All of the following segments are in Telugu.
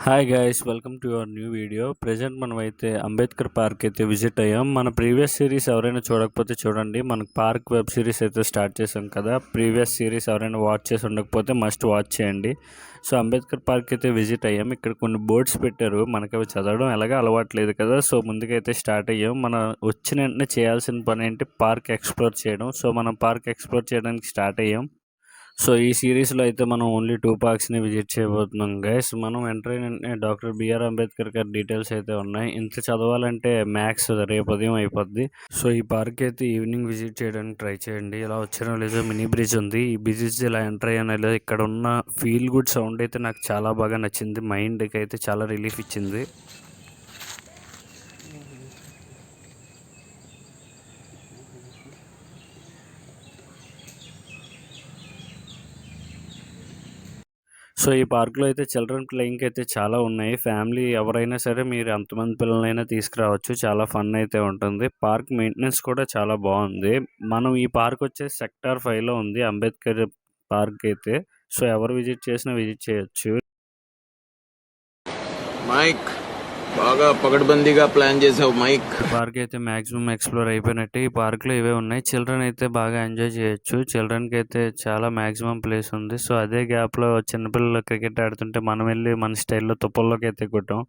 Hi guys, welcome to your new video. Present మనమైతే అంబేద్కర్ పార్క్ అయితే విజిట్ అయ్యాం. మన ప్రీవియస్ సిరీస్ ఎవరైనా చూడకపోతే చూడండి. మనకు పార్క్ వెబ్ సిరీస్ అయితే స్టార్ట్ చేసాం కదా. ప్రీవియస్ సిరీస్ ఎవరైనా వాచ్ చేసి ఉండకపోతే మస్ట్ వాచ్ చేయండి. సో అంబేద్కర్ పార్క్ అయితే విజిట్ అయ్యాం. ఇక్కడ కొన్ని బోర్డ్స్ పెట్టారు. మనకి అవి చదవడం ఎలాగా అలవాట్లేదు కదా. సో ముందుకైతే స్టార్ట్ అయ్యాం. మనం వచ్చిన వెంటనే చేయాల్సిన పని ఏంటి, పార్క్ ఎక్స్ప్లోర్ చేయడం. సో మనం పార్క్ ఎక్స్ప్లోర్ చేయడానికి స్టార్ట్ అయ్యాం. సో ఈ సిరీస్లో అయితే మనం ఓన్లీ 2 పార్క్స్ని విజిట్ చేయబోతున్నాం గైస్. మనం ఎంటర్ అయిన డాక్టర్ బిఆర్ అంబేద్కర్ గారి డీటెయిల్స్ అయితే ఉన్నాయి. ఇంత చదవాలంటే మ్యాథ్స్ రేపు ఉదయం అయిపోద్ది. సో ఈ పార్క్ అయితే ఈవినింగ్ విజిట్ చేయడానికి ట్రై చేయండి. ఇలా వచ్చిన లేదో మినీ బ్రిడ్జ్ ఉంది. ఈ బ్రిడ్జ్ ఇలా ఎంటర్ అయ్యానో లేదో ఇక్కడ ఉన్న ఫీల్ గుడ్ సౌండ్ అయితే నాకు చాలా బాగా నచ్చింది. మైండ్కి అయితే చాలా రిలీఫ్ ఇచ్చింది. సో ఈ పార్క్లో అయితే చిల్డ్రన్ ప్లేయింగ్ అయితే చాలా ఉన్నాయి. ఫ్యామిలీ ఎవరైనా సరే మీరు ఎంతమంది పిల్లలైనా తీసుకురావచ్చు. చాలా ఫన్ అయితే ఉంటుంది. పార్క్ మెయింటెనెన్స్ కూడా చాలా బాగుంది. మనం ఈ పార్క్ వచ్చేసి సెక్టార్ 5లో ఉంది, అంబేద్కర్ పార్క్ అయితే. సో ఎవరు విజిట్ చేసినా విజిట్ చేయొచ్చు. మైక్ బాగా పకడ్బందీగా ప్లాన్ చేసావు మైక్. ఈ పార్క్ అయితే మాక్సిమం ఎక్స్ప్లోర్ అయిపోయినట్టు. ఈ పార్క్లో ఇవే ఉన్నాయి. చిల్డ్రన్ అయితే బాగా ఎంజాయ్ చేయొచ్చు. చిల్డ్రన్కి అయితే చాలా మాక్సిమం ప్లేస్ ఉంది. సో అదే గ్యాప్లో చిన్నపిల్లలు క్రికెట్ ఆడుతుంటే మనం వెళ్ళి మన స్టైల్లో తుప్పల్లోకి అయితే కొట్టాం.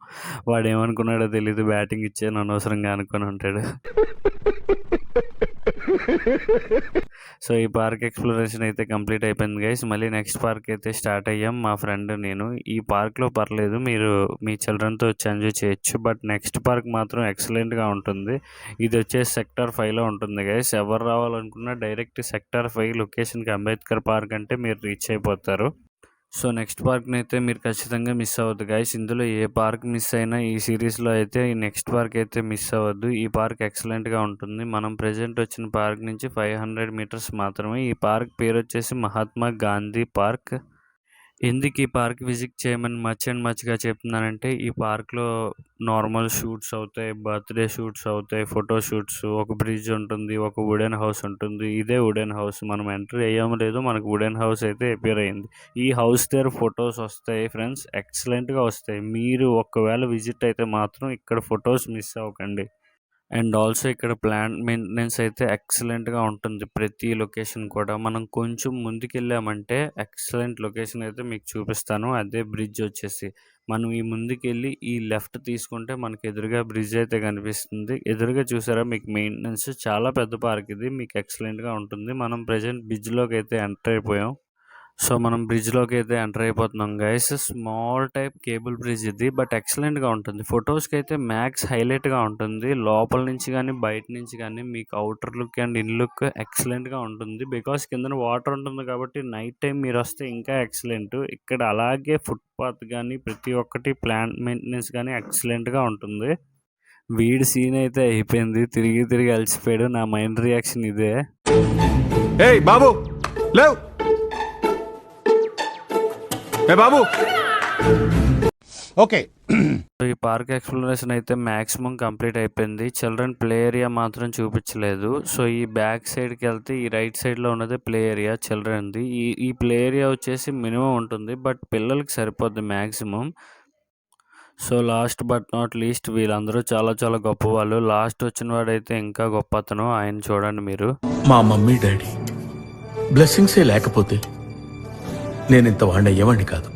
వాడు ఏమనుకున్నాడో తెలీదు, బ్యాటింగ్ ఇచ్చాను అనవసరంగా అనుకుని ఉంటాడు. సో ఈ పార్క్ ఎక్స్ప్లోరేషన్ అయితే కంప్లీట్ అయిపోయింది గైస్. మళ్ళీ నెక్స్ట్ పార్క్ అయితే స్టార్ట్ అయ్యాం, మా ఫ్రెండ్ నేను. ఈ పార్క్లో పర్లేదు, మీరు మీ చిల్డ్రన్తో వచ్చి ఎంజాయ్ చేయొచ్చు. బట్ నెక్స్ట్ పార్క్ మాత్రం ఎక్సలెంట్గా ఉంటుంది. ఇది వచ్చేసి సెక్టార్ 5లో ఉంటుంది గైస్. ఎవరు రావాలనుకున్నా డైరెక్ట్ సెక్టార్ 5 లొకేషన్కి అంబేద్కర్ పార్క్ అంటే మీరు రీచ్ అయిపోతారు. సో నెక్స్ట్ పార్క్ని అయితే మీరు ఖచ్చితంగా మిస్ అవ్వద్దు గైస్. ఇందులో ఏ పార్క్ మిస్ అయినా ఈ సిరీస్లో అయితే ఈ నెక్స్ట్ పార్క్ అయితే మిస్ అవ్వద్దు. ఈ పార్క్ ఎక్సలెంట్గా ఉంటుంది. మనం ప్రజెంట్ వచ్చిన పార్క్ నుంచి 500 మీటర్స్ మాత్రమే. ఈ పార్క్ పేరు వచ్చేసి మహాత్మా గాంధీ పార్క్. ఎందుకు ఈ పార్క్ విజిట్ చేయమని మచ్ అండ్ మచ్గా చెప్తున్నానంటే, ఈ పార్క్లో నార్మల్ షూట్స్ అవుతాయి, బర్త్డే షూట్స్ అవుతాయి, ఫోటో షూట్స్, ఒక బ్రిడ్జ్ ఉంటుంది, ఒక వుడెన్ హౌస్ ఉంటుంది. ఇదే వుడెన్ హౌస్. మనం ఎంట్రీ అయ్యామో లేదో మనకు వుడెన్ హౌస్ అయితే అపియర్ అయింది. ఈ హౌస్ దగ్గర ఫొటోస్ వస్తాయి ఫ్రెండ్స్, ఎక్సలెంట్గా వస్తాయి. మీరు ఒకవేళ విజిట్ అయితే మాత్రం ఇక్కడ ఫొటోస్ మిస్ అవ్వకండి. అండ్ ఆల్సో ఇక్కడ ప్లాంట్ మెయింటెనెన్స్ అయితే ఎక్సలెంట్గా ఉంటుంది. ప్రతి లొకేషన్ కూడా మనం కొంచెం ముందుకెళ్ళామంటే ఎక్సలెంట్ లొకేషన్ అయితే మీకు చూపిస్తాను. అదే బ్రిడ్జ్ వచ్చేసి మనం ఈ ముందుకెళ్ళి ఈ లెఫ్ట్ తీసుకుంటే మనకి ఎదురుగా బ్రిడ్జ్ అయితే కనిపిస్తుంది. ఎదురుగా చూసారా మీకు మెయింటెనెన్స్. చాలా పెద్ద పార్క్ ఇది, మీకు ఎక్సలెంట్గా ఉంటుంది. మనం ప్రజెంట్ బ్రిడ్జ్లోకి అయితే ఎంటర్ అయిపోయాం. సో మనం బ్రిడ్జ్లోకి అయితే ఎంటర్ అయిపోతున్నాం guys. Small type cable bridge ఇది, బట్ ఎక్సలెంట్గా ఉంటుంది. ఫొటోస్కి అయితే మ్యాక్స్ హైలైట్గా ఉంటుంది. లోపల నుంచి కానీ బయట నుంచి కానీ మీకు outer look and in look ఎక్సలెంట్గా ఉంటుంది. బికాస్ కింద వాటర్ ఉంటుంది కాబట్టి నైట్ టైం మీరు వస్తే ఇంకా ఎక్సలెంట్. ఇక్కడ అలాగే ఫుట్పాత్ కానీ ప్రతి ఒక్కటి ప్లాంట్ మెయింటెనెన్స్ కానీ ఎక్సలెంట్గా ఉంటుంది. వీడి సీన్ అయితే అయిపోయింది, తిరిగి తిరిగి అలసిపోయాడు. నా మైండ్ రియాక్షన్ ఇదే. ఏయ్ బాబు లేవ్, ఏ బాబు. ఓకే, ఈ పార్క్ ఎక్స్ప్లోరేషన్ అయితే మ్యాక్సిమం కంప్లీట్ అయిపోయింది. చిల్డ్రన్ ప్లే ఏరియా మాత్రం చూపించలేదు. సో ఈ బ్యాక్ సైడ్కి వెళ్తే ఈ రైట్ సైడ్లో ఉన్నది ప్లే ఏరియా చిల్డ్రన్ది. ఈ ప్లే ఏరియా వచ్చేసి మినిమం ఉంటుంది, బట్ పిల్లలకి సరిపోద్ది maximum. So last but not least, వీళ్ళందరూ చాలా చాలా గొప్ప వాళ్ళు. లాస్ట్ వచ్చిన వాడైతే ఇంకా గొప్ప అతను. ఆయన చూడండి మీరు. మా మమ్మీ డాడీ బ్లెస్సింగ్సే లేకపోతే నేను ఇంత వాడిని అయ్యేవాడిని కాదు.